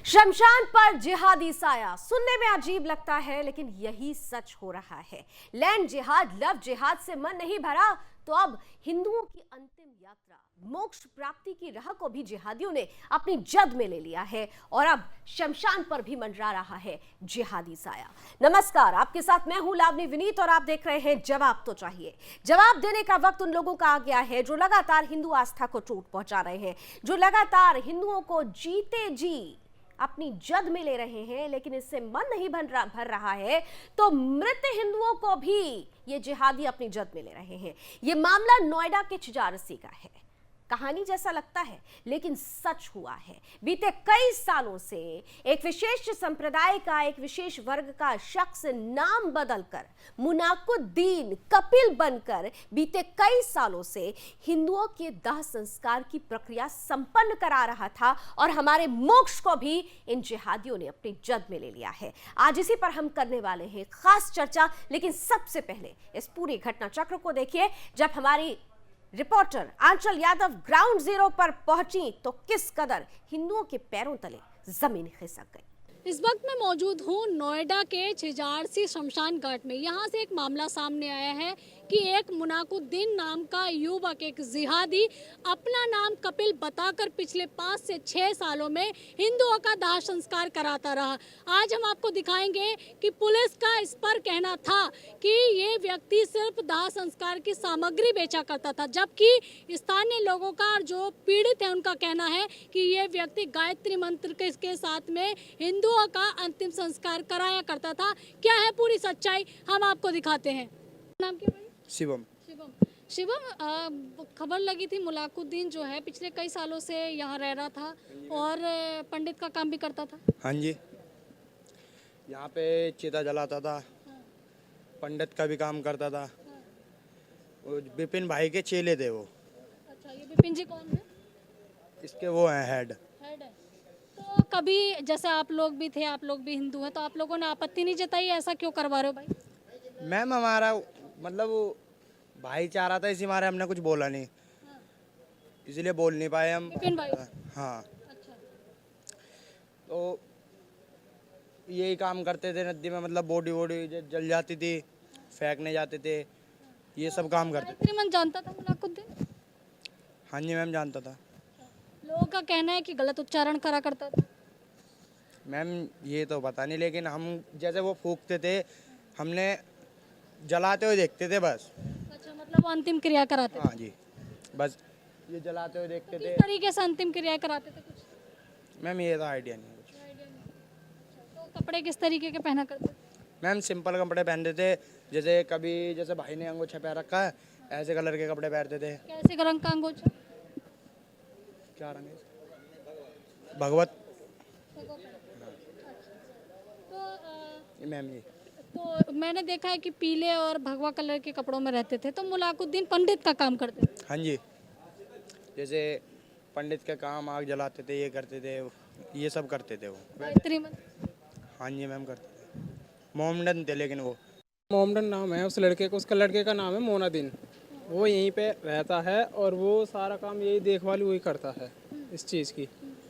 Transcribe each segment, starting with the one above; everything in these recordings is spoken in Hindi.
शमशान पर जिहादी साया सुनने में अजीब लगता है, लेकिन यही सच हो रहा है। लैंड जिहाद, लव जिहाद से मन नहीं भरा तो अब हिंदुओं की अंतिम यात्रा, मोक्ष प्राप्ति की राह को भी जिहादियों ने अपनी जद में ले लिया है और अब शमशान पर भी मंडरा रहा है जिहादी साया। नमस्कार, आपके साथ मैं हूं लावनी विनीत और आप देख रहे हैं जवाब तो चाहिए। जवाब देने का वक्त उन लोगों का आ गया है जो लगातार हिंदू आस्था को चोट पहुंचा रहे हैं, जो लगातार हिंदुओं को जीते जी अपनी जद में ले रहे हैं, लेकिन इससे मन नहीं भर रहा है तो मृत हिंदुओं को भी ये जिहादी अपनी जद में ले रहे हैं। ये मामला नोएडा के चिजारसी का है। कहानी जैसा लगता है लेकिन सच हुआ है। बीते कई सालों से एक विशेष संप्रदाय का, एक विशेष वर्ग का शख्स नाम बदलकर मुनाकुद्दीन कपिल बनकर बीते कई सालों से हिंदुओं के दाह संस्कार की प्रक्रिया संपन्न करा रहा था और हमारे मोक्ष को भी इन जिहादियों ने अपनी जद में ले लिया है। आज इसी पर हम करने वाले हैं खास चर्चा, लेकिन सबसे पहले इस पूरी घटना चक्र को देखिए। जब हमारी रिपोर्टर आंचल यादव ग्राउंड जीरो पर पहुंची तो किस कदर हिंदुओं के पैरों तले जमीन खिसक गई। इस वक्त मैं मौजूद हूँ नोएडा के चिजारसी शमशान घाट में। यहाँ से एक मामला सामने आया है कि एक मुनाकुद्दीन नाम का युवक, एक जिहादी, अपना नाम कपिल बताकर पिछले 5 से 6 सालों में हिंदुओं का दाह संस्कार कराता रहा। आज हम आपको दिखाएंगे कि पुलिस का इस पर कहना था कि ये व्यक्ति सिर्फ दाह संस्कार की सामग्री बेचा करता था, जबकि स्थानीय लोगों का और जो पीड़ित है उनका कहना है कि ये व्यक्ति गायत्री मंत्र के साथ में हिंदुओं का अंतिम संस्कार कराया करता था। क्या है पूरी सच्चाई, हम आपको दिखाते हैं। नाम क्या भाई? शिवम। शिवम, खबर लगी थी मुनाकुद्दीन जो है पिछले कई सालों से यहाँ रह रहा था और पंडित का काम भी करता था। हाँ जी, यहाँ पे चिता जलाता था। हाँ। पंडित का भी काम करता था। वो विपिन भाई के चेले थे वो। अच्छा, ये विपिन जी कौन है? इसके वो हैं हेड है। तो कभी जैसे आप लोग भी थे, आप लोग भी हिंदू हैं, तो आप लोगों ने आपत्ति नहीं जताई ऐसा क्यों करवा रहे हो भाई? मैम हमारा मतलब वो भाईचारा था, इसी मारे हमने कुछ बोला नहीं। हाँ। इसलिए बोल नहीं पाए हम। विपिन भाई। हाँ, अच्छा। तो यही काम करते थे नदी में, मतलब बॉडी वॉडी जल जाती थी, फेंकने जाते थे, ये सब काम करते थे। गायत्री मंत्र जानता था मुनाकुद्दीन? हाँ जी मैम, जानता था। लोगों का कहना है कि गलत उच्चारण करा करता था। मैम ये तो पता नहीं, लेकिन हम जैसे वो फूकते थे हमने जलाते हुए देखते थे बस। अच्छा, मतलब वो अंतिम क्रिया कराते थे। हाँ जी, बस ये जलाते हुए देखते थे। किस तरीके से अंतिम क्रिया कराते थे कुछ? मैम ये तो आइडिया नहीं है कुछ। तो कपड़े किस तरीके के पहना करते? मैम सिंपल कपड़े पहनते थे, जैसे कभी जैसे भाई ने अंगूठा पहन रखा है ऐसे कलर के कपड़े पहनते थे। कैसे रंग का अंगूठा? क्या रंग है? भगवत। तो मैम ये तो मैंने देखा है कि पीले और भगवा कलर के कपड़ों में रहते थे, तो मुनाकुद्दीन पंडित का काम करते थे। हाँ जी, जैसे पंडित के काम, आग जलाते थे, ये करते थे, ये सब करते थे वो। गायत्री मंत्र। हाँ जी मैम, करते थे। मोमडन थे लेकिन वो। मोमडन नाम है उस लड़के को, उसका लड़के का नाम है मोनादीन। वो यहीं पे रहता है और वो सारा काम यही देखभाल वही करता है इस चीज़ की,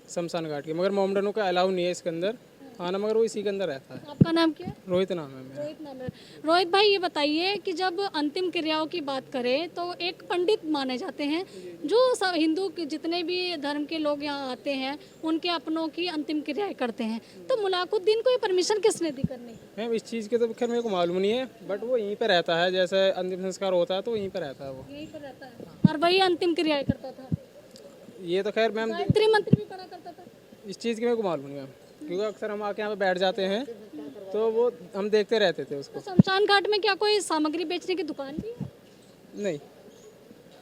शमशान घाट की। मगर मोमडनों का अलाउ नहीं है इसके अंदर आना, मगर वो इसी के अंदर रहता है। आपका नाम क्या है? रोहित नाम है मेरा। रोहित नाम है। रोहित भाई, ये बताइए कि जब अंतिम क्रियाओं की बात करें तो एक पंडित माने जाते हैं जो सब हिंदू के जितने भी धर्म के लोग यहाँ आते हैं उनके अपनों की अंतिम क्रियाएं करते हैं। तो मुनाकुद्दीन को ये परमिशन किसने दी करने? मैम इस चीज़ के तो खैर मेरे को मालूम नहीं है, बट वो यहीं पे रहता है। जैसे अंतिम संस्कार होता है तो यहीं पे रहता है वो। यहीं पर रहता है और वही अंतिम क्रियाएं करता था। ये तो खैर मैम गायत्री मंत्र भी पढ़ा करता था। इस चीज़ की मेरे को मालूम नहीं मैम, क्योंकि अक्सर हम आके यहाँ पे बैठ जाते हैं तो वो हम देखते रहते थे उसको। तो शमशान घाट में क्या कोई सामग्री बेचने की दुकान भी है? नहीं,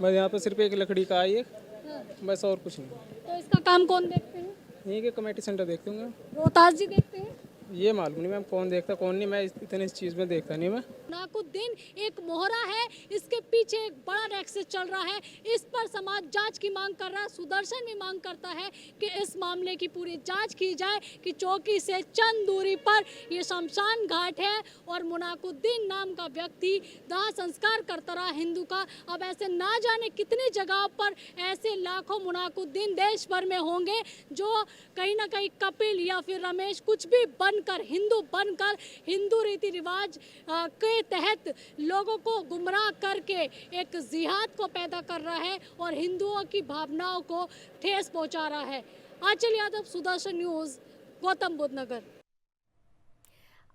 बस यहाँ पे सिर्फ एक लकड़ी का है, हाँ। बस और कुछ नहीं। तो इसका काम कौन देखते हैं? यहीं के कमेटी सेंटर देखते होंगे। रोहतास जी देखते हैं? ये मालूम नहीं मैम, कौन देखता कौन नहीं, मैं इतने इस चीज़ में देखता नहीं मैं। मुनाकुद्दीन एक मोहरा है, इसके पीछे एक बड़ा नेक्सस चल रहा है। इस पर समाज जांच की मांग कर रहा है। सुदर्शन भी मांग करता है कि इस मामले की पूरी जांच की जाए कि चौकी से चंद दूरी पर ये शमशान घाट है और मुनाकुद्दीन नाम का व्यक्ति दाह संस्कार करता रहा हिंदू का। अब ऐसे ना जाने कितनी जगह पर ऐसे लाखों मुनाकुद्दीन देश भर में होंगे जो कहीं ना कहीं कपिल या फिर रमेश कुछ भी बनकर, हिंदू बनकर, हिंदू रीति रिवाज के तहत लोगों को गुमराह करके एक जिहाद को पैदा कर रहा है और हिंदुओं की भावनाओं को ठेस पहुंचा रहा है। आंचल यादव, सुदर्शन न्यूज, गौतम बुद्ध नगर।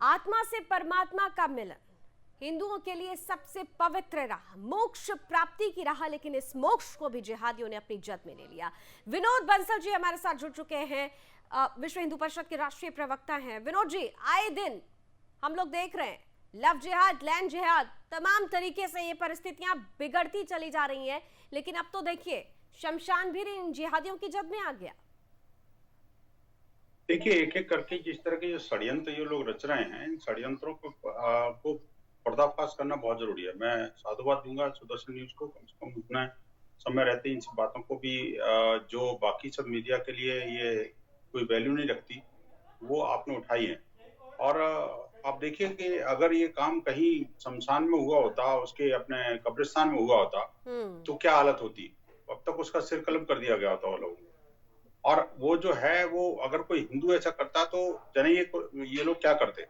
आत्मा से परमात्मा का मिलन हिंदुओं के लिए सबसे पवित्र राह, मोक्ष प्राप्ति की राह, लेकिन इस मोक्ष को भी जिहादियों ने अपनी जद में ले लिया। विनोद बंसल जी हमारे साथ जुड़ चुके हैं, विश्व हिंदू परिषद के राष्ट्रीय प्रवक्ता हैं। विनोद जी, आए दिन हम लोग देख रहे हैं लव जिहाद, लैंड जिहाद, तमाम तरीके से ये परिस्थितियां बिगड़ती चली जा रही हैं, लेकिन अब तो देखिए शमशान भी इन जिहादियों की जद में आ गया। देखिए, एक एक करके जिस तरह के जो षड्यंत्र ये लोग रच रहे हैं, इन षड्यंत्रों को पर्दाफाश करना बहुत जरूरी है। मैं साधुवाद दूंगा सुदर्शन न्यूज को, कम से कम उतना समय रहते इन सब बातों को भी जो बाकी सब मीडिया के लिए ये कोई वैल्यू नहीं रखती, वो आपने उठाई है। और आप देखिए कि अगर ये काम कहीं शमशान में हुआ होता, उसके अपने कब्रिस्तान में हुआ होता, तो क्या हालत होती। अब तक उसका सिर कलम कर दिया गया होता वो लोगों को। और वो जो है, वो अगर कोई हिंदू ऐसा करता तो जानिए ये लोग क्या करते।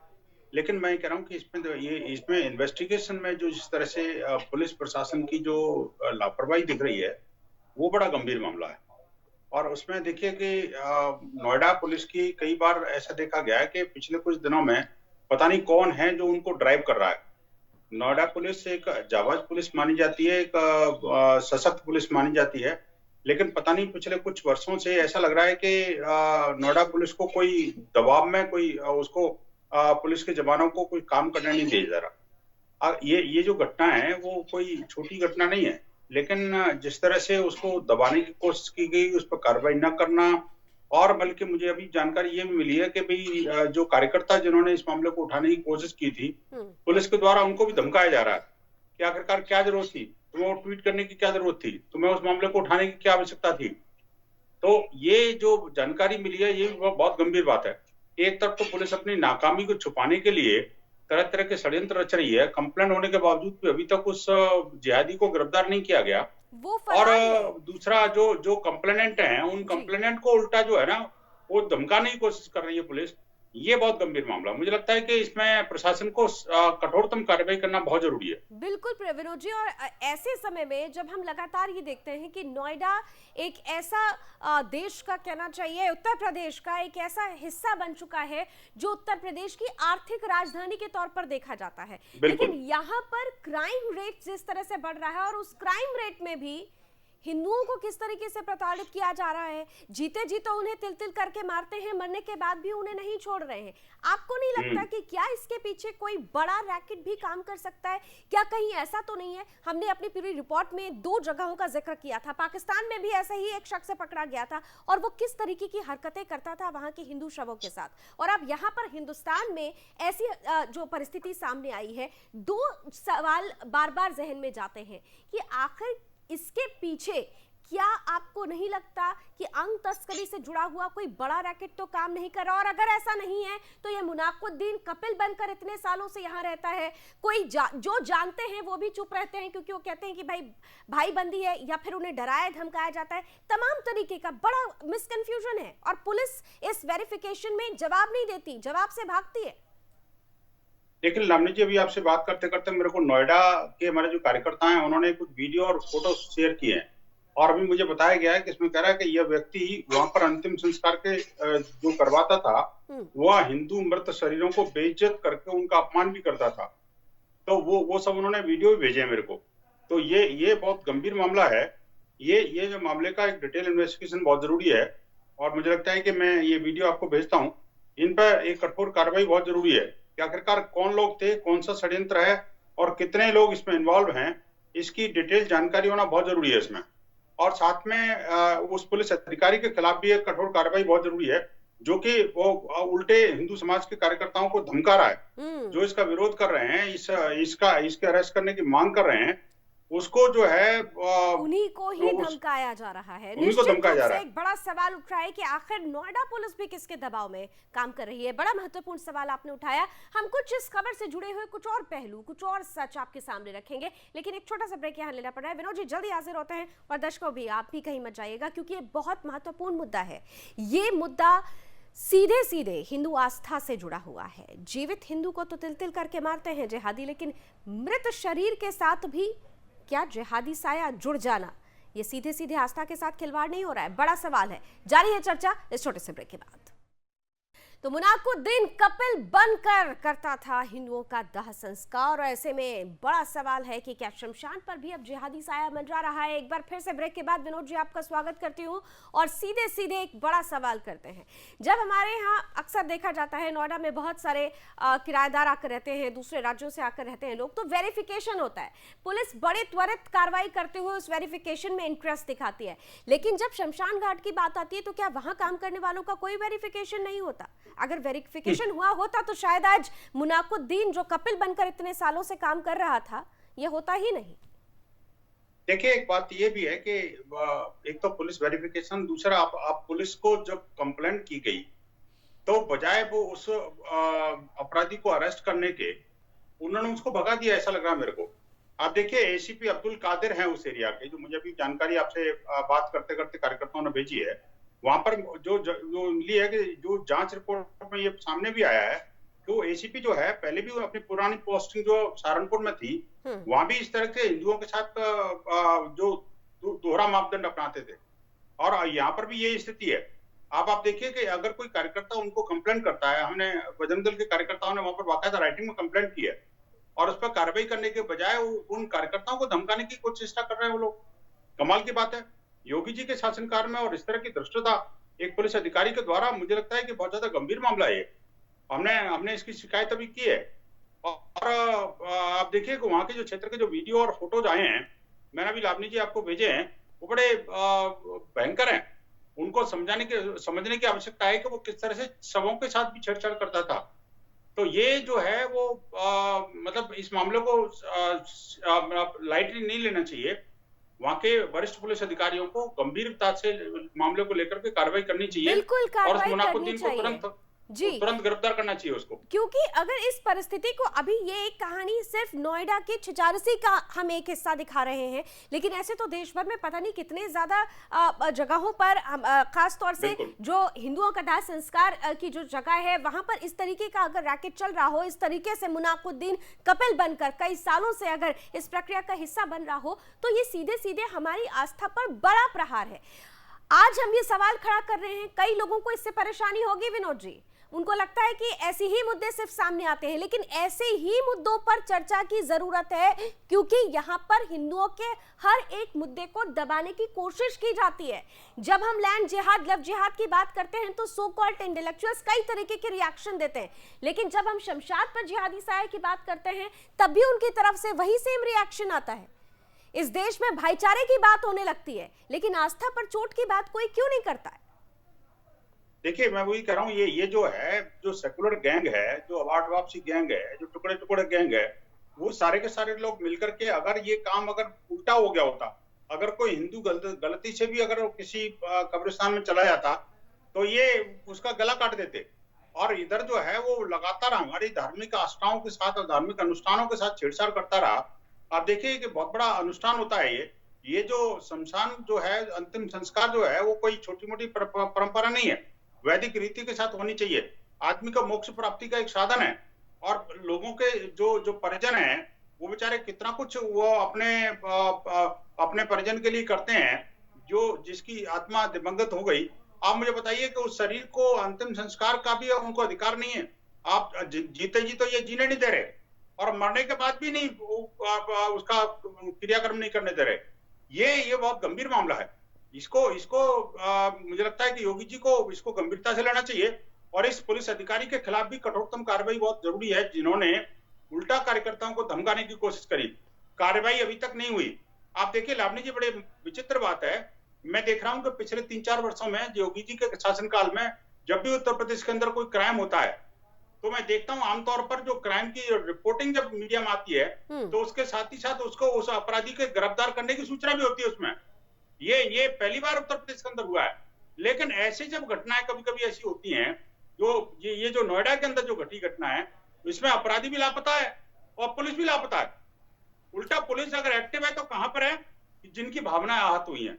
लेकिन मैं कह रहा हूँ कि इसमें इन्वेस्टिगेशन में जो जिस तरह से पुलिस प्रशासन की जो लापरवाही दिख रही है, वो बड़ा गंभीर मामला है। और उसमें देखिए कि नोएडा पुलिस की कई बार ऐसा देखा गया है कि पिछले कुछ दिनों में पता नहीं कौन है जो उनको ड्राइव कर रहा है। नोएडा पुलिस एक जाबाज पुलिस मानी जाती है, एक सशक्त पुलिस मानी जाती है, लेकिन पता नहीं पिछले कुछ वर्षों से ऐसा लग रहा है कि नोएडा पुलिस को कोई दबाव में कोई उसको पुलिस के जवानों को कोई काम करने नहीं दिया जा रहा। ये जो घटना है वो कोई छोटी घटना नहीं है, लेकिन जिस तरह से उसको दबाने की कोशिश की गई, उस पर कार्रवाई न करना, और बल्कि मुझे अभी जानकारी ये भी मिली है कि भाई जो कार्यकर्ता जिन्होंने इस मामले को उठाने की कोशिश की थी, पुलिस के द्वारा उनको भी धमकाया जा रहा है कि आखिरकार क्या जरूरत थी, तुम्हें वो ट्वीट करने की क्या जरूरत थी, तुम्हें उस मामले को उठाने की क्या आवश्यकता थी। तो ये जो जानकारी मिली है, ये बहुत गंभीर बात है। एक तरफ तो पुलिस अपनी नाकामी को छुपाने के लिए तरह तरह के षड्यंत्र रच रही है। कंप्लेंट होने के बावजूद भी अभी तक उस जिहादी को गिरफ्तार नहीं किया गया। और दूसरा जो कंप्लेनेंट हैं, उन कंप्लेनेंट को उल्टा जो है ना, वो धमकाने की कोशिश कर रही है पुलिस। ये बहुत गंभीर मामला। मुझे लगता है कि इसमें प्रशासन को कठोरतम कार्रवाई करना बहुत जरूरी है। बिल्कुल विनोद जी, और ऐसे समय में जब हम लगातार ये देखते हैं कि नोएडा एक ऐसा देश का, कहना चाहिए उत्तर प्रदेश का एक ऐसा हिस्सा बन चुका है जो उत्तर प्रदेश की आर्थिक राजधानी के तौर पर देखा जाता है, लेकिन यहाँ पर क्राइम रेट जिस तरह से बढ़ रहा है और उस क्राइम रेट में भी हिंदुओं को किस तरीके से प्रताड़ित किया जा रहा है, जीते जी तो उन्हें तिल तिल करके मारते हैं, मरने के बाद भी उन्हें नहीं छोड़ रहे हैं। आपको नहीं लगता कि क्या इसके पीछे कोई बड़ा रैकेट भी काम कर सकता है? क्या कहीं ऐसा तो नहीं है? हमने अपनी पूरी रिपोर्ट में 2 जगहों का जिक्र किया था। पाकिस्तान में भी ऐसा ही एक शख्स पकड़ा गया था और वो किस तरीके की हरकतें करता था वहां के हिंदू शवों के साथ, और अब यहाँ पर हिंदुस्तान में ऐसी जो परिस्थिति सामने आई है, 2 सवाल बार बार जहन में जाते हैं कि आखिर इसके पीछे क्या आपको नहीं लगता कि अंग तस्करी से जुड़ा हुआ कोई बड़ा रैकेट तो काम नहीं कर रहा? और अगर ऐसा नहीं है तो ये मुनाकुद्दीन कपिल बनकर इतने सालों से यहाँ रहता है, कोई जो जानते हैं वो भी चुप रहते हैं क्योंकि वो कहते हैं कि भाई बंदी है, या फिर उन्हें डराया धमकाया जाता है। तमाम तरीके का बड़ा मिसकंफ्यूजन है और पुलिस इस वेरिफिकेशन में जवाब नहीं देती, जवाब से भागती है। लेकिन लावनी जी, अभी आपसे बात करते करते मेरे को नोएडा के हमारे जो कार्यकर्ता हैं, उन्होंने कुछ वीडियो और फोटो शेयर किए हैं, और अभी मुझे बताया गया है कि इसमें कह रहा है कि यह व्यक्ति वहां पर अंतिम संस्कार के जो करवाता था, वह हिंदू मृत शरीरों को बेइज्जत करके उनका अपमान भी करता था। तो वो सब उन्होंने वीडियो भी भेजे हैं मेरे को। तो ये बहुत गंभीर मामला है। ये जो मामले का एक डिटेल इन्वेस्टिगेशन बहुत जरूरी है, और मुझे लगता है कि मैं ये वीडियो आपको भेजता हूँ। इन पर एक कठोर कार्रवाई बहुत जरूरी है कि आखिरकार कौन लोग थे, कौन सा षड्यंत्र है और कितने लोग इसमें इन्वॉल्व हैं, इसकी डिटेल जानकारी होना बहुत जरूरी है इसमें। और साथ में उस पुलिस अधिकारी के खिलाफ भी एक कठोर कार्रवाई बहुत जरूरी है जो कि वो उल्टे हिंदू समाज के कार्यकर्ताओं को धमका रहा है, जो इसका विरोध कर रहे हैं, इसके अरेस्ट करने की मांग कर रहे हैं, उसको जो है उन्हीं को ही धमकाया जा रहा है। उन्हीं को धमकाया जा रहा है। एक बड़ा सवाल उठ रहा है कि आखिर नोएडा पुलिस भी किसके दबाव में काम कर रही है। बड़ा महत्वपूर्ण सवाल आपने उठाया। हम कुछ इस खबर से जुड़े हुए कुछ और पहलू, कुछ और सच आपके सामने रखेंगे, लेकिन एक छोटा सा ब्रेक यहाँ लेना पड़ रहा है। विनोद जी जल्दी हाजिर होते हैं, और दर्शकों भी, आप भी कहीं मत जाइएगा, क्योंकि ये बहुत महत्वपूर्ण मुद्दा है। ये मुद्दा सीधे सीधे हिंदू आस्था से जुड़ा हुआ है। जीवित हिंदू को तो तिल तिल करके मारते हैं जिहादी, लेकिन मृत शरीर के साथ भी क्या जिहादी साया जुड़ जाना, ये सीधे सीधे आस्था के साथ खिलवाड़ नहीं हो रहा है? बड़ा सवाल है। जारी है चर्चा इस छोटे से ब्रेक के बाद। तो मुनाकुद्दीन कपिल बनकर करता था हिंदुओं का दाह संस्कार, और ऐसे में बड़ा सवाल है कि क्या शमशान पर भी अब जिहादी साया मंडरा रहा है? एक बार फिर से ब्रेक के बाद विनोद जी आपका स्वागत करती हूँ, और सीधे सीधे एक बड़ा सवाल करते हैं। जब हमारे यहाँ अक्सर देखा जाता है, नोएडा में बहुत सारे किराएदार आकर रहते हैं, दूसरे राज्यों से आकर रहते हैं लोग, तो वेरिफिकेशन होता है। पुलिस बड़े त्वरित कार्रवाई करते हुए उस वेरिफिकेशन में इंटरेस्ट दिखाती है, लेकिन जब शमशान घाट की बात आती है तो क्या वहां काम करने वालों का कोई वेरिफिकेशन नहीं होता? अगर वेरिफिकेशन हुआ होता तो शायद आज मुनाकुद्दीन जो कपिल बनकर इतने सालों से काम कर रहा था, ये होता ही नहीं। देखिए, एक बात ये भी है कि एक तो पुलिस वेरिफिकेशन, दूसरा आप पुलिस को जब कंप्लेंट की गई तो बजाय वो उस अपराधी को अरेस्ट करने के, उन्होंने उसको भगा दिया, ऐसा लग रहा है मेरे को। आप देखिए, एसीपी अब्दुल कादिर हैं उस एरिया के, जो मुझे अभी जानकारी आपसे बात करते करते कार्यकर्ताओं ने भेजी है। वहां पर जो मिली है कि जो जांच रिपोर्ट में ये सामने भी आया है कि वो एसीपी जो है, पहले भी अपनी पुरानी पोस्टिंग जो सहारनपुर में थी, वहां भी इस तरह के हिंदुओं के साथ जो दोहरा मापदंड अपनाते थे, और यहाँ पर भी ये स्थिति है। आप देखिए कि अगर कोई कार्यकर्ता उनको कंप्लेंट करता है, हमने बजरंग दल के कार्यकर्ताओं ने वहां पर बाकायदा राइटिंग में कंप्लेंट की है, और उस पर कार्रवाई करने के बजाय उन कार्यकर्ताओं को धमकाने की कोशिश कर रहे हैं वो लोग। कमाल की बात है। योगी जी के शासनकाल में और इस तरह की धृष्टता एक पुलिस अधिकारी के द्वारा, मुझे लगता है कि बहुत ज्यादा गंभीर मामला है। हमने इसकी शिकायत अभी की है, और आप देखिए कि वहां के जो क्षेत्र के जो वीडियो और फोटोज आए हैं, मैंने अभी लावनी जी आपको भेजे हैं, वो बड़े भयंकर हैं। उनको समझने की आवश्यकता है कि वो किस तरह से शवों के साथ भी छेड़छाड़ करता था। तो ये जो है वो मतलब इस मामले को लाइटली नहीं लेना चाहिए। वहाँ के वरिष्ठ पुलिस अधिकारियों को गंभीरता से मामले को लेकर के कार्रवाई करनी चाहिए, बिल्कुल और कार्रवाई मुनाकुद्दीन को जी तुरंत गिरफ्तार करना चाहिए उसको। क्योंकि अगर इस परिस्थिति को, अभी ये एक कहानी सिर्फ नोएडा के छिचारसी का हम एक हिस्सा दिखा रहे हैं, लेकिन ऐसे तो देश भर में पता नहीं कितने ज्यादा जगहों पर, खास तौर से जो हिंदुओं का दाह संस्कार की जो जगह है, वहां पर इस तरीके का अगर रैकेट चल रहा हो, इस तरीके से मुनाकुद्दीन कपिल बनकर कई सालों से अगर इस प्रक्रिया का हिस्सा बन रहा हो, तो ये सीधे सीधे हमारी आस्था पर बड़ा प्रहार है। आज हम ये सवाल खड़ा कर रहे हैं, कई लोगों को इससे परेशानी होगी विनोद जी। उनको लगता है कि ऐसे ही मुद्दे सिर्फ सामने आते हैं, लेकिन ऐसे ही मुद्दों पर चर्चा की जरूरत है, क्योंकि यहाँ पर हिंदुओं के हर एक मुद्दे को दबाने की कोशिश की जाती है। जब हम लैंड जिहाद, लव जिहाद की बात करते हैं तो सो कॉल्ड इंटेलेक्चुअल्स कई तरीके के रिएक्शन देते हैं, लेकिन जब हम शमशान पर जिहादी साया की बात करते हैं तब भी उनकी तरफ से वही सेम रिएक्शन आता है। इस देश में भाईचारे की बात होने लगती है, लेकिन आस्था पर चोट की बात कोई क्यों नहीं करता है? देखिए, मैं वही कह रहा हूँ, ये जो है, जो सेकुलर गैंग है, जो अवार्ड वापसी गैंग है, जो टुकड़े टुकड़े गैंग है, वो सारे के सारे लोग मिलकर के, अगर ये काम अगर उल्टा हो गया होता, अगर कोई हिंदू गलती से भी अगर किसी कब्रिस्तान में चला जाता, तो ये उसका गला काट देते। और इधर जो है वो लगातार हमारी धार्मिक आस्थाओं के साथ और धार्मिक अनुष्ठानों के साथ छेड़छाड़ करता रहा। आप देखिए कि बहुत बड़ा अनुष्ठान होता है ये जो शमशान जो है, अंतिम संस्कार जो है, वो कोई छोटी मोटी परंपरा नहीं है, वैदिक रीति के साथ होनी चाहिए। आदमी का मोक्ष प्राप्ति का एक साधन है, और लोगों के जो परिजन हैं, वो बेचारे कितना कुछ वो अपने परिजन के लिए करते हैं, जो जिसकी आत्मा दिवंगत हो गई। आप मुझे बताइए कि उस शरीर को अंतिम संस्कार का भी उनको अधिकार नहीं है। आप जीते जी तो ये जीने नहीं दे रहे, और मरने के बाद भी नहीं उसका क्रियाक्रम नहीं करने दे रहे। ये बहुत गंभीर मामला है। इसको मुझे लगता है कि योगी जी को इसको गंभीरता से लेना चाहिए, और इस पुलिस अधिकारी के खिलाफ भी कठोरतम कार्रवाई बहुत जरूरी है, जिन्होंने उल्टा कार्यकर्ताओं को धमकाने की कोशिश करी। कार्रवाई अभी तक नहीं हुई। आप देखिए लावनी जी, बड़े विचित्र बात है, मैं देख रहा हूं कि पिछले 3-4 वर्षों में योगी जी के शासनकाल में जब भी उत्तर प्रदेश के अंदर कोई क्राइम होता है तो मैं देखता हूँ आमतौर पर जो क्राइम की रिपोर्टिंग जब मीडिया में आती है तो उसके साथ ही साथ उसको उस अपराधी के गिरफ्तार करने की सूचना भी होती है उसमें। ये पहली बार उत्तर प्रदेश के अंदर हुआ है। लेकिन ऐसे जब घटनाएं कभी कभी ऐसी होती हैं, जो ये जो नोएडा के अंदर जो घटी घटना है, इसमें अपराधी भी लापता है और पुलिस भी लापता है। उल्टा पुलिस अगर एक्टिव है तो कहां पर है? जिनकी भावनाएं आहत हुई हैं,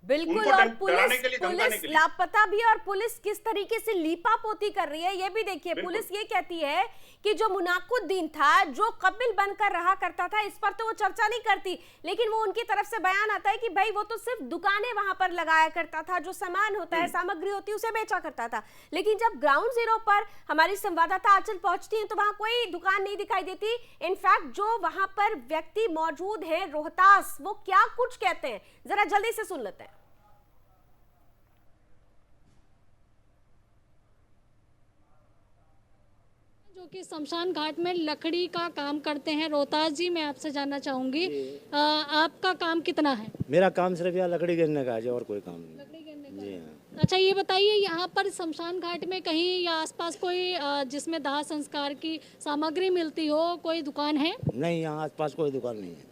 बिल्कुल। उनको और डराने के लिए, धमकाने पुलिस के लिए। लापता भी है और पुलिस किस तरीके से लीपापोती कर रही है ये भी देखिए। पुलिस ये कहती है कि जो मुनाकुद्दीन था, जो कपिल बनकर रहा करता था, इस पर तो वो चर्चा नहीं करती, लेकिन वो उनकी तरफ से बयान आता है कि भाई वो तो सिर्फ दुकानें वहां पर लगाया करता था, जो सामान होता है, सामग्री होती है, उसे बेचा करता था। लेकिन जब ग्राउंड जीरो पर हमारी संवाददाता आंचल पहुंचती है तो वहां कोई दुकान नहीं दिखाई देती। इनफैक्ट जो वहां पर व्यक्ति मौजूद है रोहतास, वो क्या कुछ कहते हैं जरा जल्दी से सुन लेते हैं। जो कि शमशान घाट में लकड़ी का काम करते हैं। रोहतास जी, मैं आपसे जानना चाहूंगी, आपका काम कितना है? मेरा काम सिर्फ यहाँ लकड़ी गिरने का है और कोई काम नहीं। लकड़ी गिरने का। जी हाँ। अच्छा, ये बताइए, यहाँ पर शमशान घाट में कहीं या आसपास कोई जिसमें दाह संस्कार की सामग्री मिलती हो, कोई दुकान है? नहीं, यहाँ आसपास कोई दुकान नहीं है।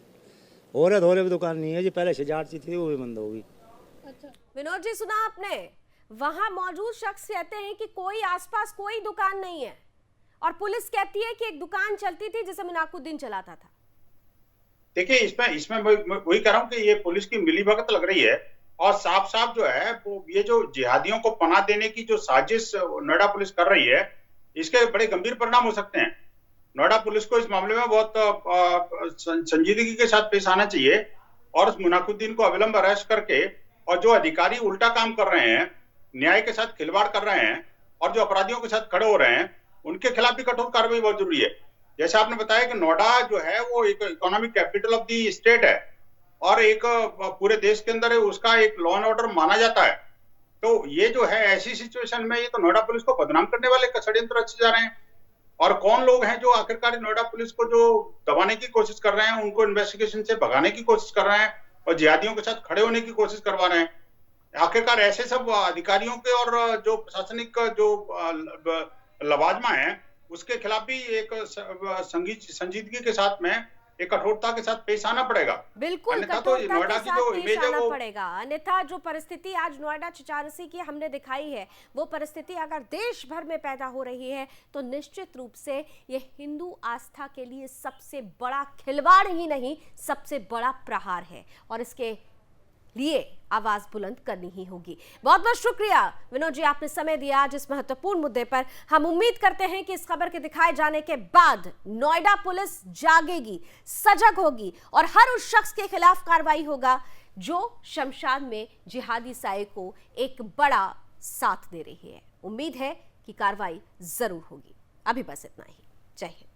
औरत होले भी दुकान नहीं है जी। पहले शिजारची थी, वो भी बंद होगी। अच्छा विनोद जी, सुना आपने? वहां मौजूद शख्स कहते हैं कि कोई आसपास कोई दुकान नहीं है और पुलिस कहती है कि एक दुकान चलती थी जिसे मुनाकुद्दीन चलाता था। देखिए, इसमें वही कह रहा हूँ कि ये पुलिस की मिलीभगत लग रही है और साफ साफ जो है वो ये जो जिहादियों को पनाह देने की जो साजिश नोएडा पुलिस कर रही है, इसके बड़े गंभीर परिणाम हो सकते हैं। नोएडा पुलिस को इस मामले में बहुत संजीदगी के साथ पेश आना चाहिए और उस मुनाकुद्दीन को अविलंब अरेस्ट करके, और जो अधिकारी उल्टा काम कर रहे हैं, न्याय के साथ खिलवाड़ कर रहे हैं और जो अपराधियों के साथ खड़े हो रहे हैं, उनके खिलाफ भी कठोर कार्रवाई बहुत जरूरी है। जैसे आपने बताया कि नोएडा जो है वो एक economic capital of the state है और एक पूरे देश के अंदर उसका एक लॉ एंड ऑर्डर माना जाता है। तो ये जो है ऐसी सिचुएशन में ये तो नोएडा पुलिस को बदनाम करने वाले षड्यंत्र रचे जा रहे हैं। और कौन लोग हैं जो आखिरकार नोएडा पुलिस को जो दबाने की कोशिश कर रहे हैं, उनको इन्वेस्टिगेशन से भगाने की कोशिश कर रहे हैं और जिहादियों के साथ खड़े होने की कोशिश करवा रहे हैं। आखिरकार ऐसे सब अधिकारियों के और जो प्रशासनिक जो लवाजमा है, उसके खिलाफ भी एक संजीदगी के साथ में, एक कठोरता के साथ पेश आना पड़ेगा। बिल्कुल, तो नोएडा की जो इमेज है वो पड़ेगा। अन्यथा जो परिस्थिति आज नोएडा चिचारसी की हमने दिखाई है, वो परिस्थिति अगर देश भर में पैदा हो रही है तो निश्चित रूप से ये हिंदू आस्था के लिए सबसे बड़ा खिलवाड़ ही नहीं, सबसे बड़ा प्रहार है और इसके लिए आवाज बुलंद करनी ही होगी। बहुत बहुत शुक्रिया विनोद जी, आपने समय दिया आज इस महत्वपूर्ण मुद्दे पर। हम उम्मीद करते हैं कि इस खबर के दिखाए जाने के बाद नोएडा पुलिस जागेगी, सजग होगी और हर उस शख्स के खिलाफ कार्रवाई होगा जो शमशान में जिहादी साये को एक बड़ा साथ दे रही है। उम्मीद है कि कार्रवाई जरूर होगी। अभी बस इतना ही। जय हिंद।